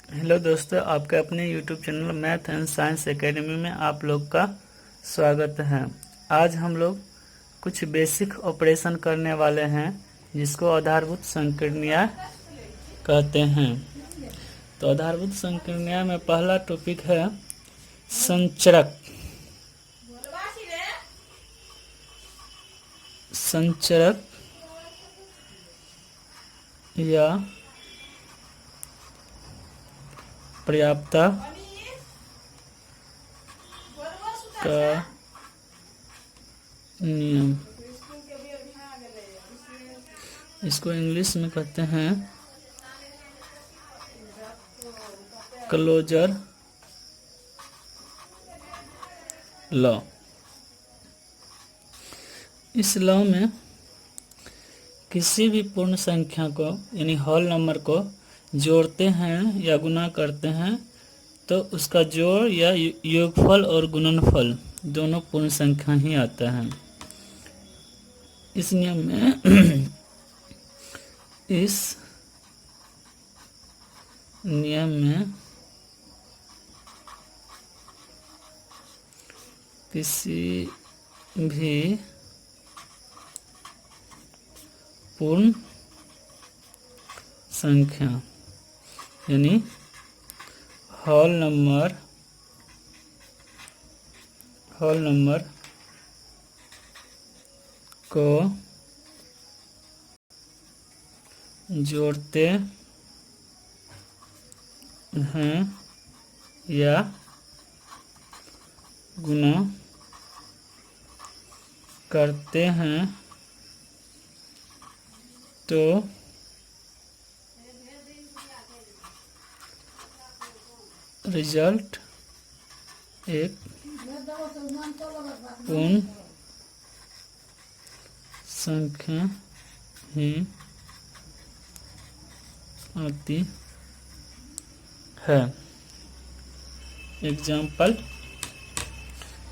Hello दोस्तों, आपके अपने YouTube channel math and science academy में आप लोग का स्वागत है। आज हम लोग कुछ बेसिक ऑपरेशन करने वाले हैं जिसको आधारभूत संक्रिया कहते हैं। तो आधारभूत संक्रिया में पहला टॉपिक है संचरक। संचरक या पर्याप्तता का नियम, इसको इंग्लिश में कहते हैं क्लोजर लॉ। इस लॉ में किसी भी पूर्ण संख्या को यानी होल नंबर को जोड़ते हैं या गुना करते हैं तो उसका जोड़ या योगफल और गुणनफल दोनों पूर्ण संख्या ही आता है। इस नियम में किसी भी पूर्ण संख्या यानी होल नंबर को जोड़ते हैं या गुना करते हैं तो रिजल्ट एक पूर्ण संख्या ही आती है। एग्जाम्पल,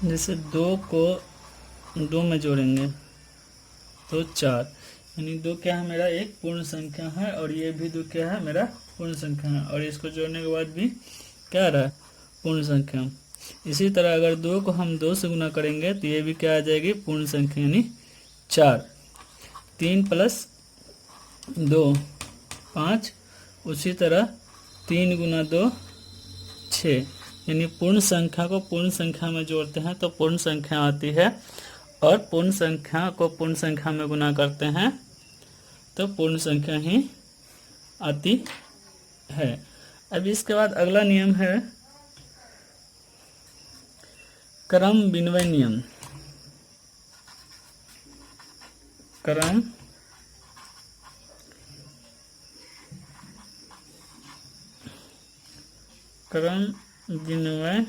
जैसे 2 को 2 में जोड़ेंगे तो 4, यानी 2 क्या है मेरा एक पूर्ण संख्या है और ये भी 2 क्या है मेरा पूर्ण संख्या है और इसको जोड़ने के बाद भी क्या आ रहा है पूर्ण संख्या। इसी तरह अगर 2 को हम 2 से गुना करेंगे तो ये भी क्या आ जाएगी पूर्ण संख्या यानी 4। 3 + 2 5, उसी तरह 3 × 2 6, यानी पूर्ण संख्या को पूर्ण संख्या में जोड़ते हैं तो पूर्ण संख्या आती है और पूर्ण संख्या को पूर्ण संख्या में गुना करते हैं तो पूर्ण संख्या ही आती है। अब इसके बाद अगला नियम है क्रम विनिमय नियम। क्रम विनिमय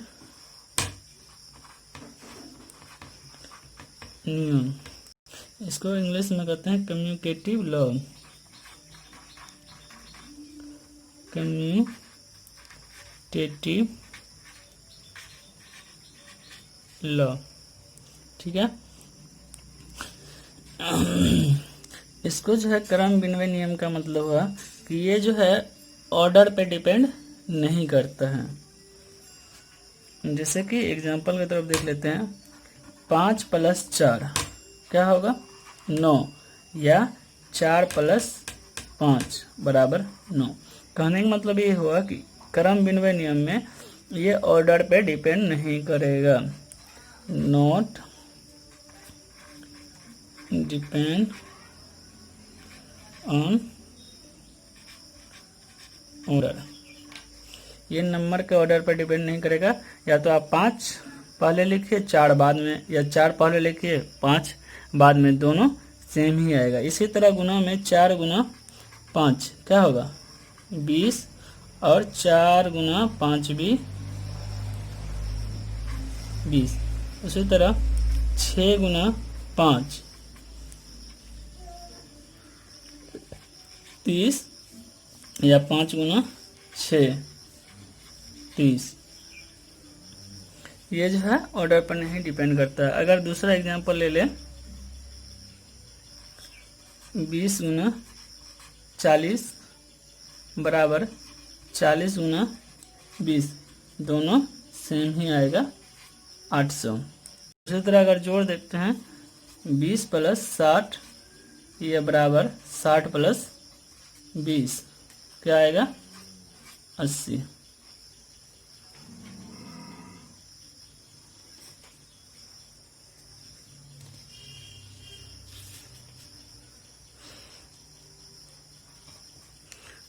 नियम, इसको इंग्लिश में कहते हैं कम्यूटेटिव लॉ। ठीक है। इसको जो है क्रम विनिमय नियम का मतलब हुआ कि ये जो है ऑर्डर पे डिपेंड नहीं करता है। जैसे कि एग्जांपल की तरफ देख लेते हैं, 5 + 4 क्या होगा 9 या 4 + 5 = 9। कहने का मतलब ये हुआ कि क्रम विनिमय नियम में ये ऑर्डर पे डिपेंड नहीं करेगा, नॉट डिपेंड ऑन ऑर्डर। ये नंबर के ऑर्डर पर डिपेंड नहीं करेगा, या तो आप 5 पहले लिखिए 4 बाद में, या 4 पहले लिखिए 5 बाद में, दोनों सेम ही आएगा। इसी तरह गुना में 4 × 5 क्या होगा 20 और 4 × 5 भी 20। उसी तरह 6 × 5 30 या 5 × 6 30। ये जो है ऑर्डर पर नहीं डिपेंड करता है। अगर दूसरा एग्जांपल ले लें, 20 × 40 = 40 गुना 20 दोनों सेम ही आएगा 800। उसी तरह अगर जोड़ देखते हैं 20 प्लस 60 ये बराबर 60 प्लस 20 क्या आएगा 80।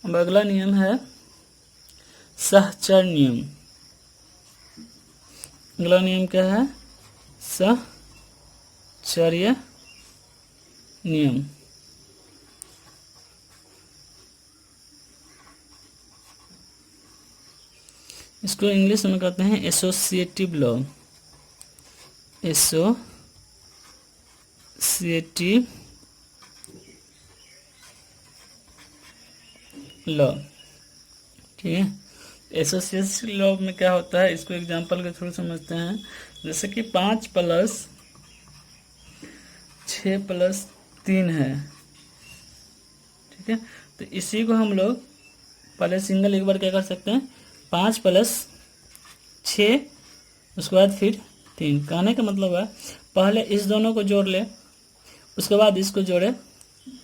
अब अगला नियम है सहचर नियम। अगला नियम क्या है सहचर्य नियम। इसको इंग्लिश में कहते हैं एसोसिएटिव लॉ। एसोसिएटिव लॉ, ठीक है। एसोसिएटिव लॉ में क्या होता है इसको एग्जांपल के थ्रू समझते हैं। जैसे कि 5 प्लस 6 प्लस 3 है, ठीक है। तो इसी को हम लोग पहले सिंगल एक बार क्या कर सकते हैं 5 प्लस 6 उसके बाद फिर 3। कहने का मतलब है पहले इस दोनों को जोड़ ले उसके बाद इसको जोड़े,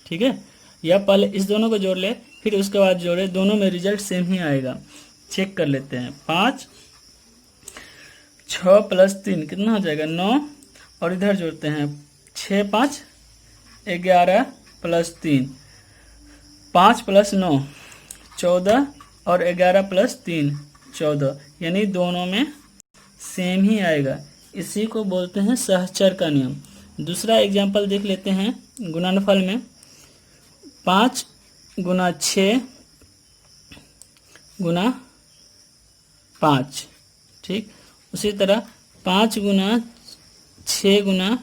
ठीक है, या पहले इस दोनों को जोड़ ले फिर उसके बाद जोड़े, दोनों में रिजल्ट सेम ही आएगा। चेक कर लेते हैं 5 6 प्लस 3 कितना हो जाएगा 9 और इधर जोड़ते हैं 6 5 11 प्लस 3 5 प्लस 9 14 और 11 प्लस 3 14, यानी दोनों में सेम ही आएगा। इसी को बोलते हैं सहचर का नियम। दूसरा एग्जांपल देख लेते हैं गुणनफल में 5 गुना 6 गुना 5, ठीक। उसी तरह 5 गुना 6 गुना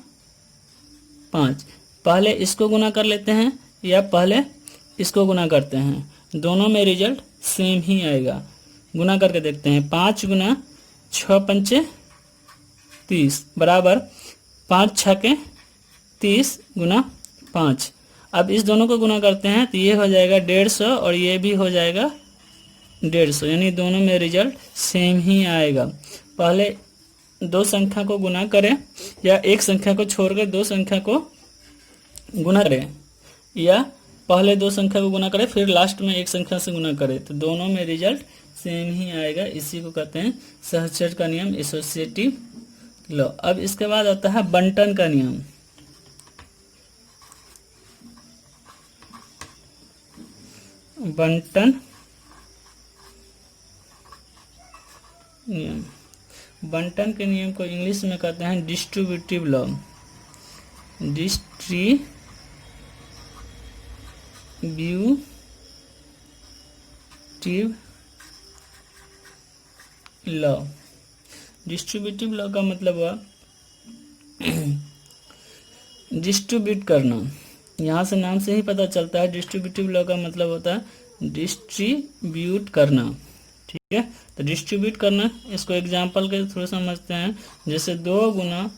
5, पहले इसको गुना कर लेते हैं या पहले इसको गुना करते हैं, दोनों में रिजल्ट सेम ही आएगा। गुना करके देखते हैं 5 गुना 6 पंचे 30 बराबर 5 छके 30 गुना 5। अब इस दोनों को गुना करते हैं तो ये हो जाएगा 150 और ये भी हो जाएगा 150, यानी दोनों में रिजल्ट सेम ही आएगा। पहले दो संख्या को गुना करें या एक संख्या को छोड़कर दो संख्या को गुना करें, या पहले दो संख्या को गुना करें फिर लास्ट में एक संख्या से गुना करें, तो दोनों में रिजल्ट सेम ही आएगा। इसी को कहते हैं सहचर का नियम, एसोसिएटिव लॉ। अब इसके बाद आता है बंटन का नियम। बंटन नियम, बंटन के नियम को इंग्लिश में कहते हैं distributive law. Distributive law. Distributive law का मतलब हुआ डिस्ट्रीब्यूट करना। यहाँ से नाम से ही पता चलता है डिस्ट्रीब्यूटिव लॉ का मतलब होता है डिस्ट्रीब्यूट करना, ठीक है। तो डिस्ट्रीब्यूट करना इसको एग्जांपल के थ्रू समझते हैं। जैसे 2 गुना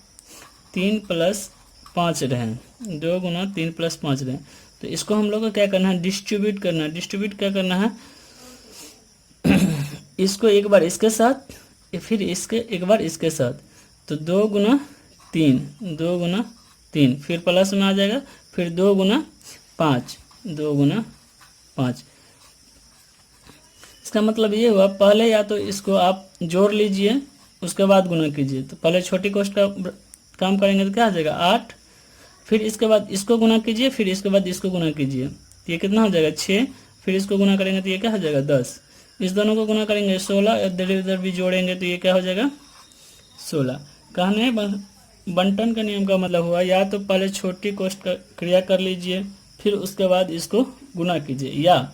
3 प्लस 5 रहे, 2 गुना 3 प्लस 5 रहे, तो इसको हम लोग को क्या करना है डिस्ट्रीब्यूट करना है। डिस्ट्रीब्यूट क्या करना है इसको एक बार इसके साथ फिर इसके एक बार इसके साथ, तो 2 गुना 3 2 गुना 3 फिर प्लस में आ जाएगा, फिर 2 गुना 5 2 गुना 5। इसका मतलब ये हुआ पहले या तो इसको आप जोड़ लीजिए उसके बाद गुना कीजिए। तो पहले छोटी कोष्ठ का काम करेंगे तो क्या आ जाएगा 8, फिर इसके बाद इसको गुना कीजिए, फिर इसके बाद इसको गुना कीजिए, ये कितना हो जाएगा 6, फिर इसको गुना करेंगे तो ये क्या हो जाएगा 10, इस दोनों को गुना करेंगे 16, इधर इधर भी जोड़ेंगे तो ये क्या हो जाएगा 16। कहने बंटन का नियम का मतलब हुआ या तो पहले छोटी कोष्ठ का क्रिया कर लीजिए फिर उसके बाद इसको गुना कीजिए, या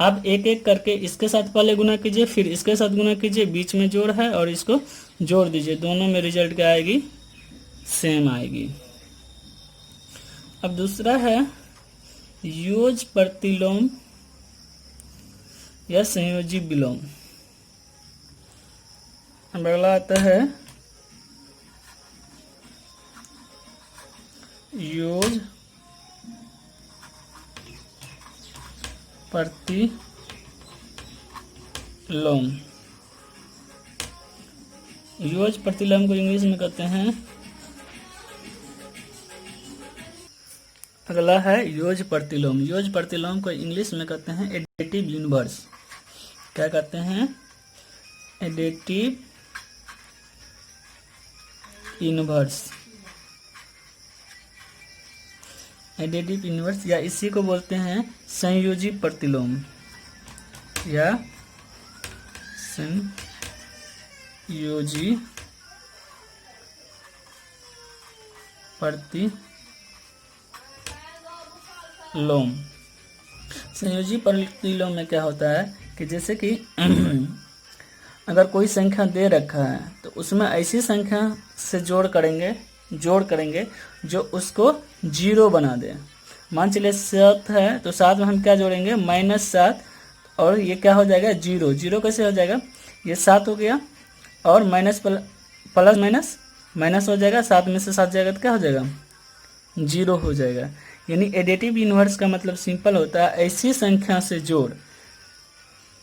आप एक एक करके इसके साथ पहले गुना कीजिए फिर इसके साथ गुना कीजिए, बीच में जोड़ है और इसको जोड़ दीजिए, दोनों में रिजल्ट क्या आएगी सेम आएगी। अब दूसरा है योज प्रतिलोम या संयोजी विलोम। अब अगला आता है योज प्रतिलोम लोम। योज प्रतिलोम को इंग्लिश में कहते हैं, अगला है योज प्रतिलोम। योज प्रतिलोम को इंग्लिश में कहते हैं एडिटिव यूनिवर्स। क्या कहते हैं? Additive universe. एडिटिव यूनिवर्स या इसी को बोलते हैं संयोजी प्रतिलोम या संयोजी प्रतिलोम। संयोजी प्रतिलोम में क्या होता है कि जैसे कि अगर कोई संख्या दे रखा है तो उसमें ऐसी संख्या से जोड़ करेंगे जो उसको जीरो बना दे। मान चलिए 7 है तो 7 में हम क्या जोड़ेंगे? -7, और ये क्या हो जाएगा? जीरो। जीरो कैसे हो जाएगा? ये 7 हो गया और माइनस प्लस माइनस हो जाएगा, 7 में से 7 जाएगा तो क्या हो जाएगा? जीरो हो जाएगा। यानी एडिटिव यूनिवर्स का मतलब सिंपल होता है ऐसी संख्या से जोड़,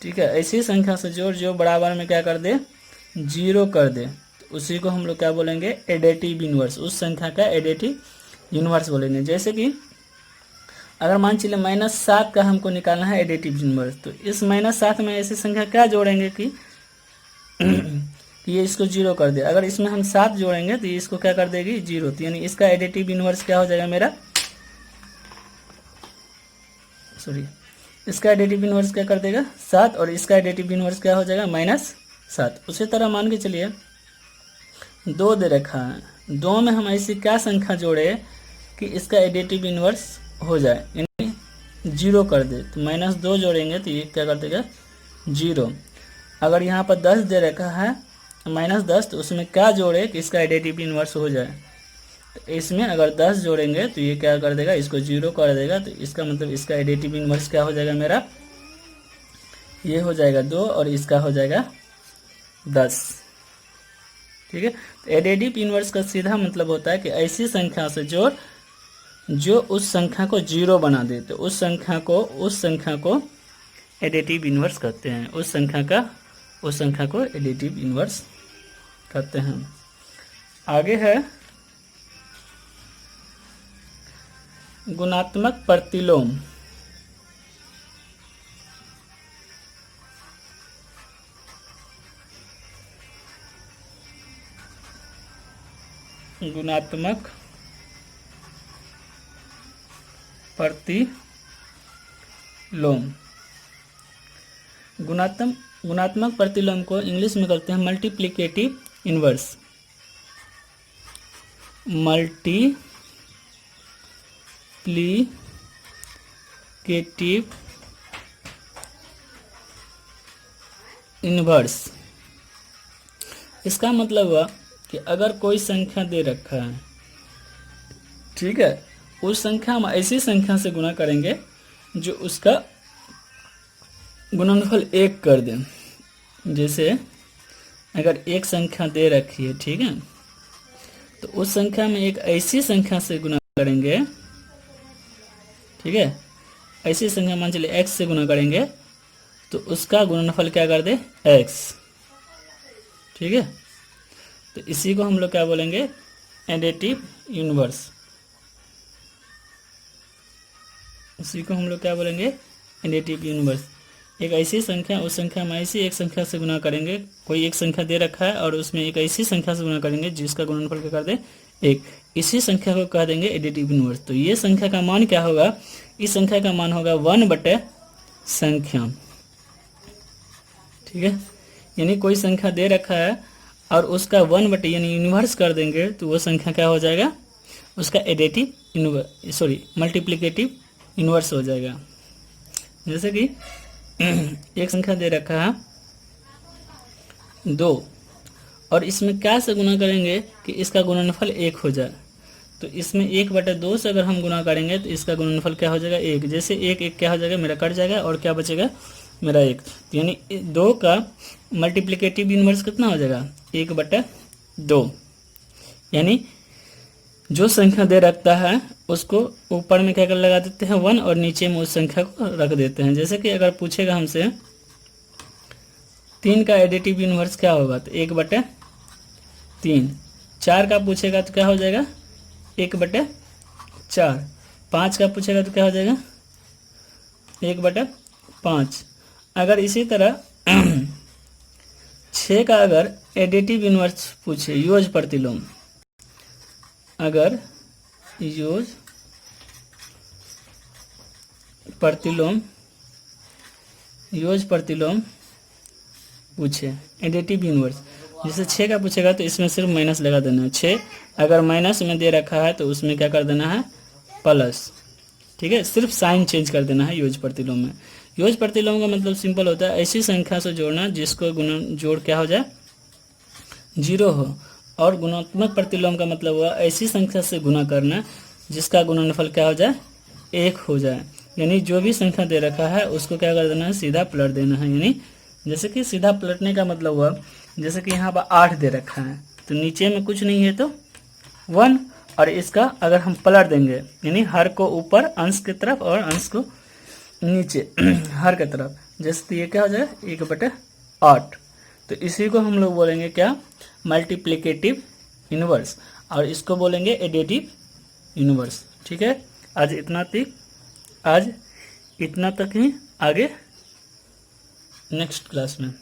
ठीक है, ऐसी संख्या से जोड़ जो बराबर में क्या कर दे? जीरो कर दे। तो उसी को हम लोग क्या बोलेंगे? Additive universe. उस संख्या का एडिटिव यूनिवर्स बोलेंगे। जैसे कि अगर मान चलिए -7 का हमको निकालना है एडिटिव यूनिवर्स, तो इस -7 में ऐसी संख्या क्या जोड़ेंगे कि ये इसको जीरो कर दे। अगर इसमें हम 7 जोड़ेंगे तो ये इसको क्या कर देगी? जीरो। तो यानी इसका एडिटिव यूनिवर्स क्या हो जाएगा मेरा? इसका एडिटिव यूनिवर्स क्या कर देगा? 7, और इसका एडिटिव यूनिवर्स क्या हो जाएगा? -7। उसी तरह मान के चलिए 2 दे रखा है, 2 में हम ऐसी क्या संख्या जोड़े कि इसका एडिटिव यूनिवर्स हो जाए, यानी जीरो कर दे। तो -2 जोड़ेंगे तो ये क्या कर देगा? जीरो। अगर यहाँ पर 10 दे रखा है -10, तो उसमें क्या जोड़े कि इसका एडिटिव यूनिवर्स हो जाए? तो इसमें अगर 10 जोड़ेंगे तो ये क्या कर देगा? इसको जीरो कर देगा। तो इसका मतलब इसका एडिटिव यूनिवर्स क्या हो जाएगा मेरा? ये हो जाएगा 2 और इसका हो जाएगा 10। ठीक है। तो एडिटिव यूनिवर्स का सीधा मतलब होता है कि ऐसी संख्या से जोड़ जो उस संख्या को जीरो बना दे। तो उस संख्या को एडिटिव यूनिवर्स कहते हैं। उस संख्या को एडिटिव यूनिवर्स कहते हैं। आगे है गुणात्मक प्रतिलोम। गुणात्मक प्रतिलोम। गुणात्मक प्रतिलोम को इंग्लिश में कहते हैं मल्टीप्लिकेटिव इनवर्स। Multiplicative inverse. इसका मतलब हुआ कि अगर कोई संख्या दे रखा है, ठीक है, उस संख्या हम ऐसी संख्या से गुणा करेंगे जो उसका गुणनफल 1 कर दें। जैसे अगर एक संख्या दे रखी है, ठीक है, तो उस संख्या में एक ऐसी संख्या से गुणा करेंगे, ठीक है, ऐसी संख्या मान चलिए x से गुणा करेंगे तो उसका गुणनफल क्या कर दे? x। ठीक है। तो इसी को हम लोग क्या बोलेंगे? Additive universe. इसी को हम लोग क्या बोलेंगे? Additive universe. एक ऐसी संख्या, उस संख्या में ऐसी एक संख्या से गुणा करेंगे, कोई एक संख्या दे रखा है और उसमें एक ऐसी संख्या से गुणा करेंगे जिसका गुणनफल क्या कर दे? 1। इसी संख्या को कह देंगे एडिटिव यूनिवर्स। तो ये संख्या का मान क्या होगा? इस संख्या का मान होगा 1/संख्या। ठीक है। यानी कोई संख्या दे रखा है और उसका 1/, यानी यूनिवर्स कर देंगे तो वो संख्या क्या हो जाएगा? उसका मल्टीप्लिकेटिव इनवर्स हो जाएगा। जैसे कि एक संख्या दे रखा है 2 और इसमें क्या से गुणा करेंगे कि इसका गुणनफल 1 हो जाए। तो इसमें 1/2 से अगर हम गुणा करेंगे तो इसका गुणनफल क्या हो जाएगा? 1। जैसे 1 क्या हो जाएगा? मेरा कट जाएगा और क्या बचेगा? मेरा 1। तो यानी 2 का मल्टीप्लिकेटिव इनवर्स कितना हो जाएगा? 1/2। यानी जो संख्या दे रखता है उसको ऊपर में क्या कर लगा देते हैं? 1, और नीचे में उस संख्या को रख देते हैं। जैसे कि अगर पूछेगा हमसे 3 का एडिटिव इनवर्स क्या होगा, तो 1/3। 4 का पूछेगा तो क्या हो जाएगा, 1/4। 5 का पूछेगा तो क्या हो जाएगा, 1/5। अगर इसी तरह 6 का अगर एडिटिव इनवर्स पूछे, योग प्रतिलोम, अगर योग प्रतिलोम पूछे एडिटिव इनवर्स, जैसे 6 का पूछेगा तो इसमें सिर्फ माइनस लगा देना है। 6 अगर माइनस में दे रखा है तो उसमें क्या कर देना है, प्लस। ठीक है, सिर्फ साइन चेंज कर देना है योग प्रतिलोम में। योग प्रतिलोम का मतलब सिंपल होता है ऐसी संख्या से जोड़ना जिसको गुणन जोड़ क्या हो जाए, 0 हो। और गुणात्मक प्रतिलोम का मतलब हुआ ऐसी संख्या से गुणा करना जिसका गुणनफल क्या हो जाए, 1 हो जाए। यानी जो भी संख्या दे रखा है उसको क्या कर देना है, सीधा पलट देना है। यानी जैसे कि सीधा पलटने का मतलब हुआ, जैसे कि यहाँ पर 8 दे रखा है तो नीचे में कुछ नहीं है तो 1, और इसका अगर हम पलट देंगे यानी हर को ऊपर अंश की तरफ और अंश को नीचे हर की तरफ, जैसे तो ये क्या हो जाए 1/8। तो इसी को हम लोग बोलेंगे क्या, मल्टीप्लिकेटिव इनवर्स, और इसको बोलेंगे एडिटिव इनवर्स। ठीक है, आज इतना तक ही, आगे नेक्स्ट क्लास में।